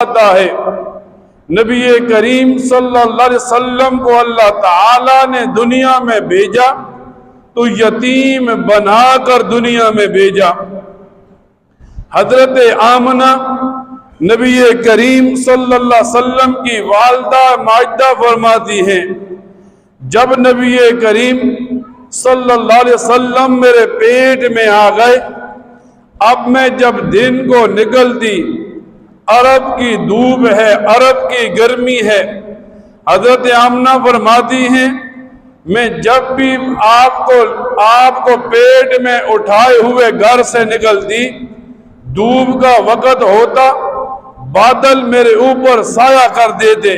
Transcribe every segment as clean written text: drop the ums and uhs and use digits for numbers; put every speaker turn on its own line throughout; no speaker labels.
آتا ہے نبی کریم صلی اللہ علیہ وسلم کو اللہ تعالیٰ نے دنیا میں بھیجا تو یتیم بنا کر دنیا میں بھیجا۔ حضرت آمنہ نبی کریم صلی اللہ علیہ وسلم کی والدہ ماجدہ فرماتی ہیں جب نبی کریم صلی اللہ علیہ وسلم میرے پیٹ میں آ گئے، اب میں جب دن کو نکلتی، عرب کی دھوپ ہے، عرب کی گرمی ہے، حضرت آمنہ فرماتی ہیں میں جب بھی آپ کو پیٹ میں اٹھائے ہوئے گھر سے نکلتی، دھوپ کا وقت ہوتا، بادل میرے اوپر سایہ کر دیتے۔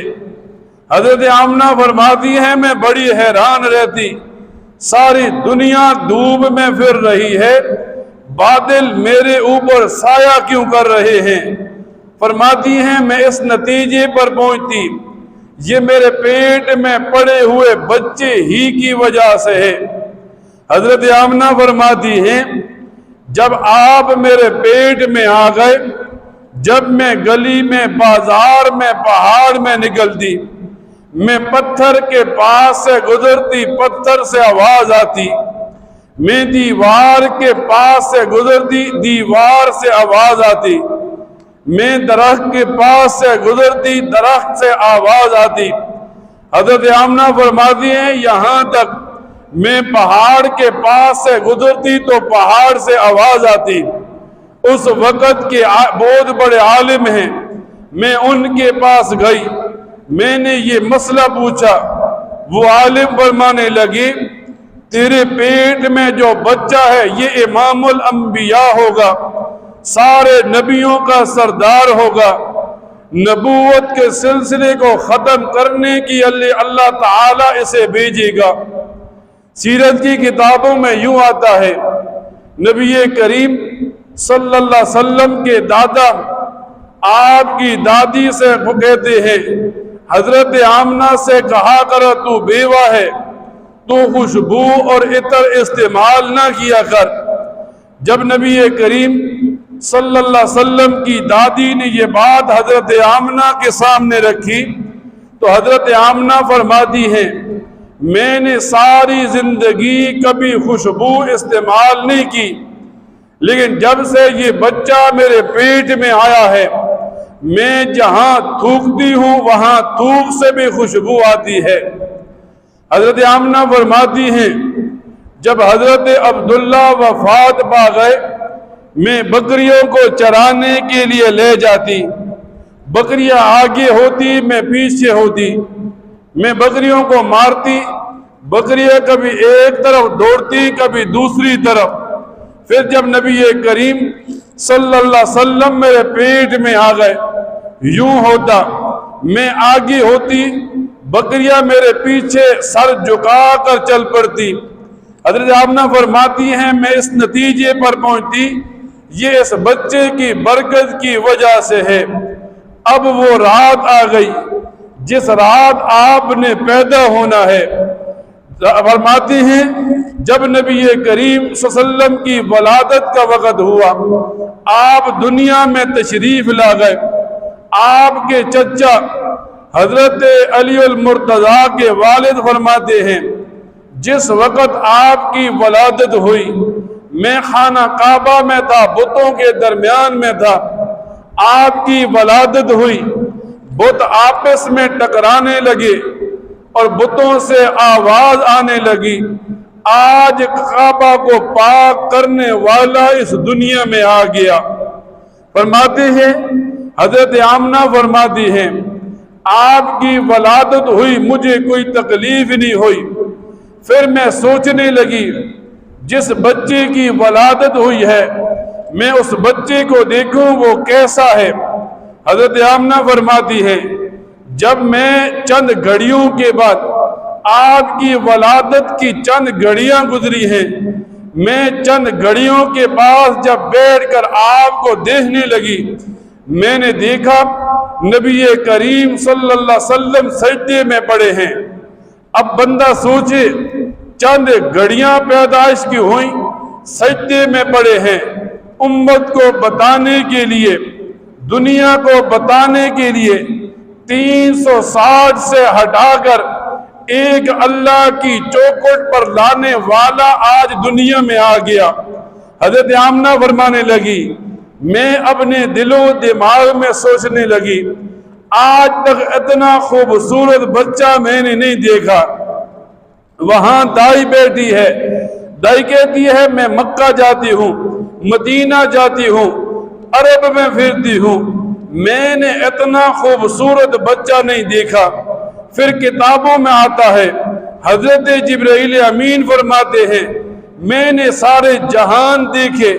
حضرت آمنہ فرماتی ہیں میں بڑی حیران رہتی، ساری دنیا دھوپ میں پھر رہی ہے، بادل میرے اوپر سایہ کیوں کر رہے ہیں؟ فرماتی ہیں میں اس نتیجے پر پہنچتی یہ میرے پیٹ میں پڑے ہوئے بچے ہی کی وجہ سے ہے۔ حضرت آمنہ فرماتی ہیں جب آپ میرے پیٹ میں آ گئے، جب میں گلی میں، بازار میں، پہاڑ میں نکلتی، میں پتھر کے پاس سے گزرتی، پتھر سے آواز آتی، میں دیوار کے پاس سے گزرتی، دیوار سے آواز آتی، میں درخت کے پاس سے گزرتی، درخت سے آواز آتی۔ حضرت آمنہ فرماتی ہیں یہاں تک میں پہاڑ کے پاس سے گزرتی تو پہاڑ سے آواز آتی۔ اس وقت کے بہت بڑے عالم ہیں، میں ان کے پاس گئی، میں نے یہ مسئلہ پوچھا، وہ عالم فرمانے لگی تیرے پیٹ میں جو بچہ ہے یہ امام الانبیاء ہوگا، سارے نبیوں کا سردار ہوگا، نبوت کے سلسلے کو ختم کرنے کی اللہ تعالیٰ اسے بھیجے گا۔ سیرت کی کتابوں میں یوں آتا ہے نبی کریم صلی اللہ علیہ وسلم کے دادا آپ کی دادی سے کہتے ہیں حضرت آمنہ سے کہا کر تو بیوہ ہے، تو خوشبو اور عطر استعمال نہ کیا کر۔ جب نبی کریم صلی اللہ علیہ وسلم کی دادی نے یہ بات حضرت آمنہ کے سامنے رکھی تو حضرت آمنہ فرماتی ہیں میں نے ساری زندگی کبھی خوشبو استعمال نہیں کی، لیکن جب سے یہ بچہ میرے پیٹ میں آیا ہے میں جہاں تھوکتی ہوں وہاں تھوک سے بھی خوشبو آتی ہے۔ حضرت آمنہ فرماتی ہیں جب حضرت عبداللہ وفات پا گئے میں بکریوں کو چرانے کے لیے لے جاتی، بکریاں آگے ہوتی میں پیچھے ہوتی، میں بکریوں کو مارتی، بکریاں کبھی ایک طرف دوڑتی کبھی دوسری طرف۔ پھر جب نبی کریم صلی اللہ علیہ وسلم میرے پیٹ میں آ گئے، یوں ہوتا میں آگے ہوتی، بکریاں میرے پیچھے سر جھکا کر چل پڑتی۔ حضرت آمنہ فرماتی ہیں میں اس نتیجے پر پہنچتی یہ اس بچے کی برکت کی وجہ سے ہے۔ اب وہ رات آ گئی جس رات آپ نے پیدا ہونا ہے۔ فرماتی ہیں جب نبی کریم صلی اللہ علیہ وسلم کی ولادت کا وقت ہوا، آپ دنیا میں تشریف لا گئے، آپ کے چچا حضرت علی المرتضیٰ کے والد فرماتے ہیں جس وقت آپ کی ولادت ہوئی میں خانہ کعبہ میں تھا، بتوں کے درمیان میں تھا، آپ کی ولادت ہوئی، بت آپس میں ٹکرانے لگے اور بتوں سے آواز آنے لگی آج کعبہ کو پاک کرنے والا اس دنیا میں آ گیا۔ فرماتے ہیں حضرت آمنہ فرماتی ہیں آپ کی ولادت ہوئی مجھے کوئی تکلیف نہیں ہوئی، پھر میں سوچنے لگی جس بچے کی ولادت ہوئی ہے میں اس بچے کو دیکھوں وہ کیسا ہے۔ حضرت آمنہ فرماتی ہے جب میں چند گھڑیوں کے بعد آپ کی ولادت کی چند گھڑیاں گزری ہیں، میں چند گھڑیوں کے پاس جب بیٹھ کر آپ کو دیکھنے لگی میں نے دیکھا نبی کریم صلی اللہ علیہ وسلم سجدے میں پڑے ہیں۔ اب بندہ سوچے چند گھڑیاں پیدائش کی ہوئیں، سجدے میں پڑے ہیں، امت کو بتانے کے لیے دنیا کو بتانے کے لیے 360 سے ہٹا کر ایک اللہ کی چوکھٹ پر لانے والا آج دنیا میں آ گیا۔ حضرت آمنہ فرمانے لگی میں اپنے دل و دماغ میں سوچنے لگی آج تک اتنا خوبصورت بچہ میں نے نہیں دیکھا۔ وہاں دائی بیٹھی ہے، دائی کہتی ہے میں مکہ جاتی ہوں، مدینہ جاتی ہوں، عرب میں پھرتی ہوں، میں نے اتنا خوبصورت بچہ نہیں دیکھا۔ پھر کتابوں میں آتا ہے حضرت جبرائیل امین فرماتے ہیں میں نے سارے جہان دیکھے،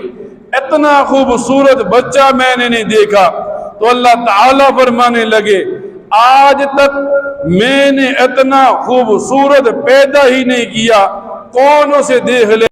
اتنا خوبصورت بچہ میں نے نہیں دیکھا۔ تو اللہ تعالیٰ فرمانے لگے آج تک میں نے اتنا خوبصورت پیدا ہی نہیں کیا، کون اسے دیکھ لے۔